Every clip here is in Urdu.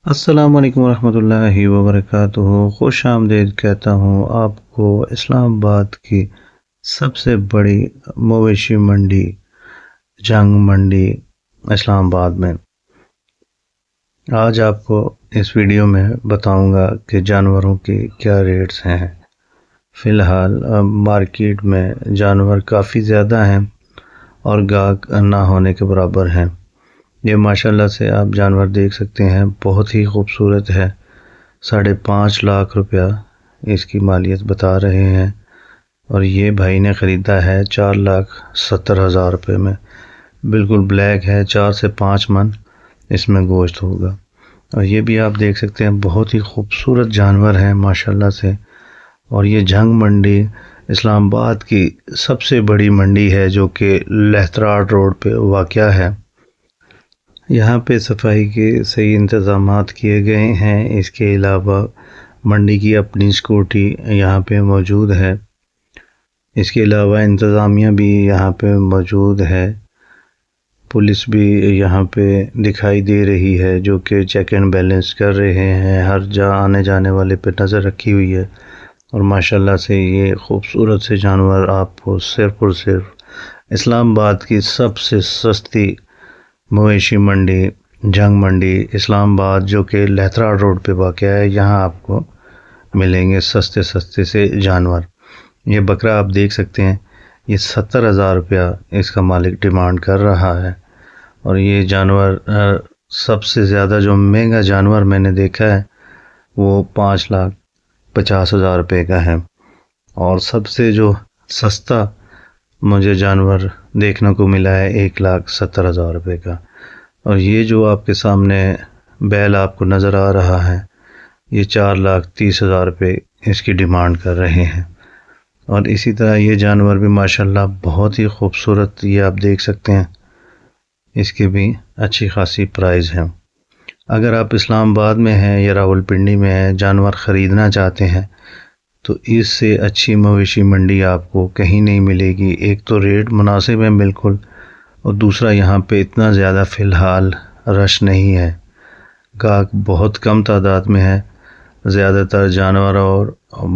السلام علیکم ورحمۃ اللہ وبرکاتہ۔ خوش آمدید کہتا ہوں آپ کو اسلام آباد کی سب سے بڑی مویشی منڈی جنگ منڈی اسلام آباد میں۔ آج آپ کو اس ویڈیو میں بتاؤں گا کہ جانوروں کی کیا ریٹس ہیں۔ فی الحال مارکیٹ میں جانور کافی زیادہ ہیں اور گاہک نہ ہونے کے برابر ہیں۔ یہ ماشاءاللہ سے آپ جانور دیکھ سکتے ہیں، بہت ہی خوبصورت ہے۔ 5.5 لاکھ روپیہ اس کی مالیت بتا رہے ہیں اور یہ بھائی نے خریدا ہے 4,70,000 روپے میں۔ بالکل بلیک ہے، 4 سے 5 من اس میں گوشت ہوگا۔ اور یہ بھی آپ دیکھ سکتے ہیں، بہت ہی خوبصورت جانور ہیں ماشاءاللہ سے۔ اور یہ جنگ منڈی اسلام آباد کی سب سے بڑی منڈی ہے جو کہ لہتراڑ روڈ پہ واقع ہے۔ یہاں پہ صفائی کے صحیح انتظامات کیے گئے ہیں۔ اس کے علاوہ منڈی کی اپنی سیکورٹی یہاں پہ موجود ہے۔ اس کے علاوہ انتظامیہ بھی یہاں پہ موجود ہے۔ پولیس بھی یہاں پہ دکھائی دے رہی ہے جو کہ چیک اینڈ بیلنس کر رہے ہیں، ہر جا آنے جانے والے پہ نظر رکھی ہوئی ہے۔ اور ماشاءاللہ سے یہ خوبصورت سے جانور آپ کو صرف اور صرف اسلام آباد کی سب سے سستی مویشی منڈی جنگ منڈی اسلام آباد جو کہ لہتراڑ روڈ پہ واقع ہے، یہاں آپ کو ملیں گے سستے سے جانور۔ یہ بکرا آپ دیکھ سکتے ہیں، یہ 70,000 روپیہ اس کا مالک ڈیمانڈ کر رہا ہے۔ اور یہ جانور سب سے زیادہ جو مہنگا جانور میں نے دیکھا ہے وہ 5,50,000 روپے کا ہے، اور سب سے جو سستا مجھے جانور دیکھنے کو ملا ہے 1,70,000 روپے کا۔ اور یہ جو آپ کے سامنے بیل آپ کو نظر آ رہا ہے، یہ 4,30,000 روپے اس کی ڈیمانڈ کر رہے ہیں۔ اور اسی طرح یہ جانور بھی ماشاءاللہ بہت ہی خوبصورت، یہ آپ دیکھ سکتے ہیں، اس کے بھی اچھی خاصی پرائز ہیں۔ اگر آپ اسلام آباد میں ہیں یا راولپنڈی میں ہیں، جانور خریدنا چاہتے ہیں تو اس سے اچھی مویشی منڈی آپ کو کہیں نہیں ملے گی۔ ایک تو ریٹ مناسب ہے بالکل، اور دوسرا یہاں پہ اتنا زیادہ فی الحال رش نہیں ہے، گاہک بہت کم تعداد میں ہے۔ زیادہ تر جانور اور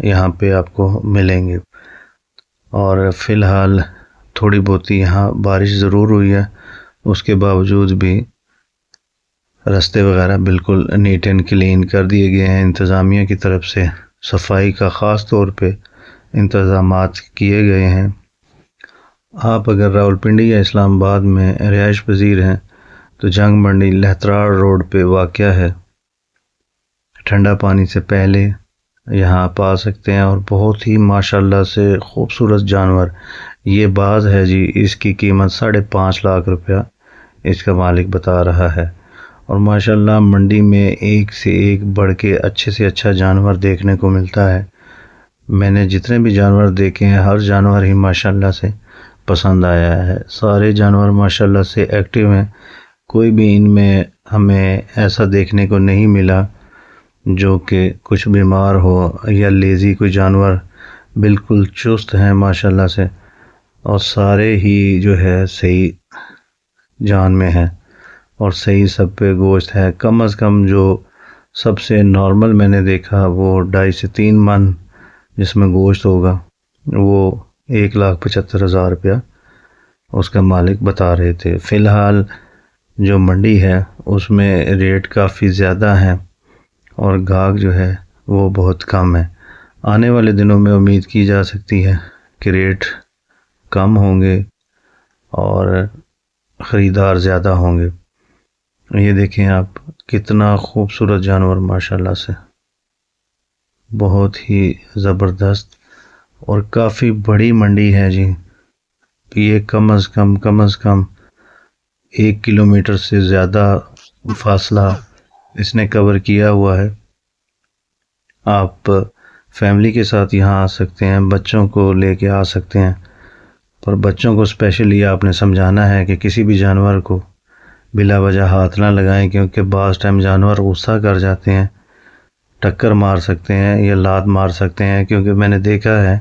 یہاں پہ آپ کو ملیں گے۔ اور فی الحال تھوڑی بہت یہاں بارش ضرور ہوئی ہے، اس کے باوجود بھی راستے وغیرہ بالکل نیٹ اینڈ کلین کر دیے گئے ہیں انتظامیہ کی طرف سے۔ صفائی کا خاص طور پہ انتظامات کیے گئے ہیں۔ آپ اگر راولپنڈی یا اسلام آباد میں رہائش پذیر ہیں تو جنگ منڈی لہتراڑ روڈ پہ واقع ہے۔ ٹھنڈا پانی سے پہلے یہاں آپ آ سکتے ہیں، اور بہت ہی ماشاءاللہ سے خوبصورت جانور یہ باز ہے جی، اس کی قیمت 5.5 لاکھ روپیہ اس کا مالک بتا رہا ہے۔ اور ماشاءاللہ منڈی میں ایک سے ایک بڑھ کے اچھے سے اچھا جانور دیکھنے کو ملتا ہے۔ میں نے جتنے بھی جانور دیکھے ہیں، ہر جانور ہی ماشاءاللہ سے پسند آیا ہے۔ سارے جانور ماشاءاللہ سے ایکٹیو ہیں، کوئی بھی ان میں ہمیں ایسا دیکھنے کو نہیں ملا جو کہ کچھ بیمار ہو یا لیزی کوئی جانور، بالکل چست ہیں ماشاءاللہ سے، اور سارے ہی جو ہے صحیح جان میں ہیں اور صحیح سب پہ گوشت ہے۔ کم از کم جو سب سے نارمل میں نے دیکھا وہ 2.5 سے 3 من جس میں گوشت ہوگا، وہ 1,75,000 روپیہ اس کا مالک بتا رہے تھے۔ فی الحال جو منڈی ہے اس میں ریٹ کافی زیادہ ہیں اور گاہک جو ہے وہ بہت کم ہے۔ آنے والے دنوں میں امید کی جا سکتی ہے کہ ریٹ کم ہوں گے اور خریدار زیادہ ہوں گے۔ یہ دیکھیں آپ، کتنا خوبصورت جانور ماشاءاللہ سے، بہت ہی زبردست اور کافی بڑی منڈی ہے جی۔ یہ کم از کم 1 کلومیٹر سے زیادہ فاصلہ اس نے کور کیا ہوا ہے۔ آپ فیملی کے ساتھ یہاں آ سکتے ہیں، بچوں کو لے کے آ سکتے ہیں، پر بچوں کو اسپیشلی آپ نے سمجھانا ہے کہ کسی بھی جانور کو بلا وجہ ہاتھ نہ لگائیں، کیونکہ بعض ٹائم جانور غصہ کر جاتے ہیں، ٹکر مار سکتے ہیں یا لات مار سکتے ہیں۔ کیونکہ میں نے دیکھا ہے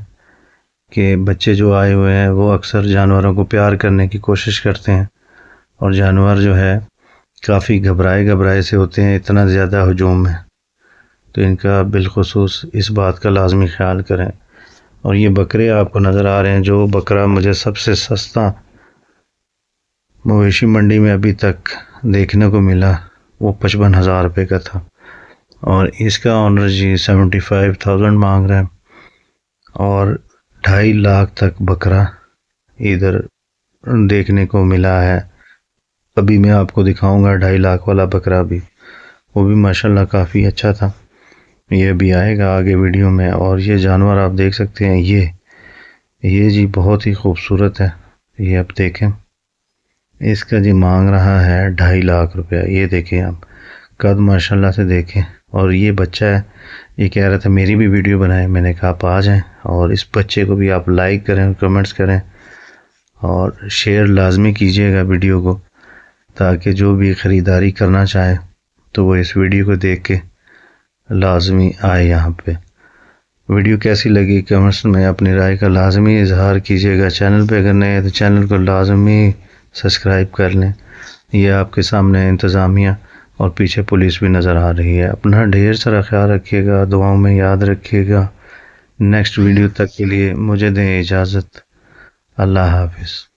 کہ بچے جو آئے ہوئے ہیں وہ اکثر جانوروں کو پیار کرنے کی کوشش کرتے ہیں، اور جانور جو ہے کافی گھبرائے سے ہوتے ہیں، اتنا زیادہ ہجوم ہے، تو ان کا بالخصوص اس بات کا لازمی خیال کریں۔ اور یہ بکرے آپ کو نظر آ رہے ہیں، جو بکرا مجھے سب سے سستا مویشی منڈی میں ابھی تک دیکھنے کو ملا، وہ 55,000 روپے کا تھا، اور اس کا آنر جی 75,000 مانگ رہے ہیں، اور 2.5 لاکھ تک بکرا ادھر دیکھنے کو ملا ہے۔ ابھی میں آپ کو دکھاؤں گا 2.5 لاکھ والا بکرا بھی، وہ بھی ماشاءاللہ کافی اچھا تھا، یہ بھی آئے گا آگے ویڈیو میں۔ اور یہ جانور آپ دیکھ سکتے ہیں، یہ جی بہت ہی خوبصورت ہے، یہ آپ دیکھیں، اس کا جی مانگ رہا ہے 2.5 لاکھ روپیہ۔ یہ دیکھیں آپ، قد ماشاءاللہ سے دیکھیں، اور یہ بچہ ہے، یہ کہہ رہا تھا میری بھی ویڈیو بنائیں، میں نے کہا آپ آ جائیں، اور اس بچے کو بھی آپ لائک کریں، کمنٹس کریں، اور شیئر لازمی کیجیے گا ویڈیو کو، تاکہ جو بھی خریداری کرنا چاہے تو وہ اس ویڈیو کو دیکھ کے لازمی آئے یہاں پہ۔ ویڈیو کیسی لگی کمنٹس میں اپنی رائے کا لازمی اظہار کیجیے گا۔ چینل پہ اگر نئے ہیں تو چینل کو لازمی سبسکرائب کر لیں۔ یہ آپ کے سامنے انتظامیہ اور پیچھے پولیس بھی نظر آ رہی ہے۔ اپنا ڈھیر سارا خیال رکھیے گا، دعاؤں میں یاد رکھیے گا۔ نیکسٹ ویڈیو تک کے لیے مجھے دیں اجازت۔ اللہ حافظ۔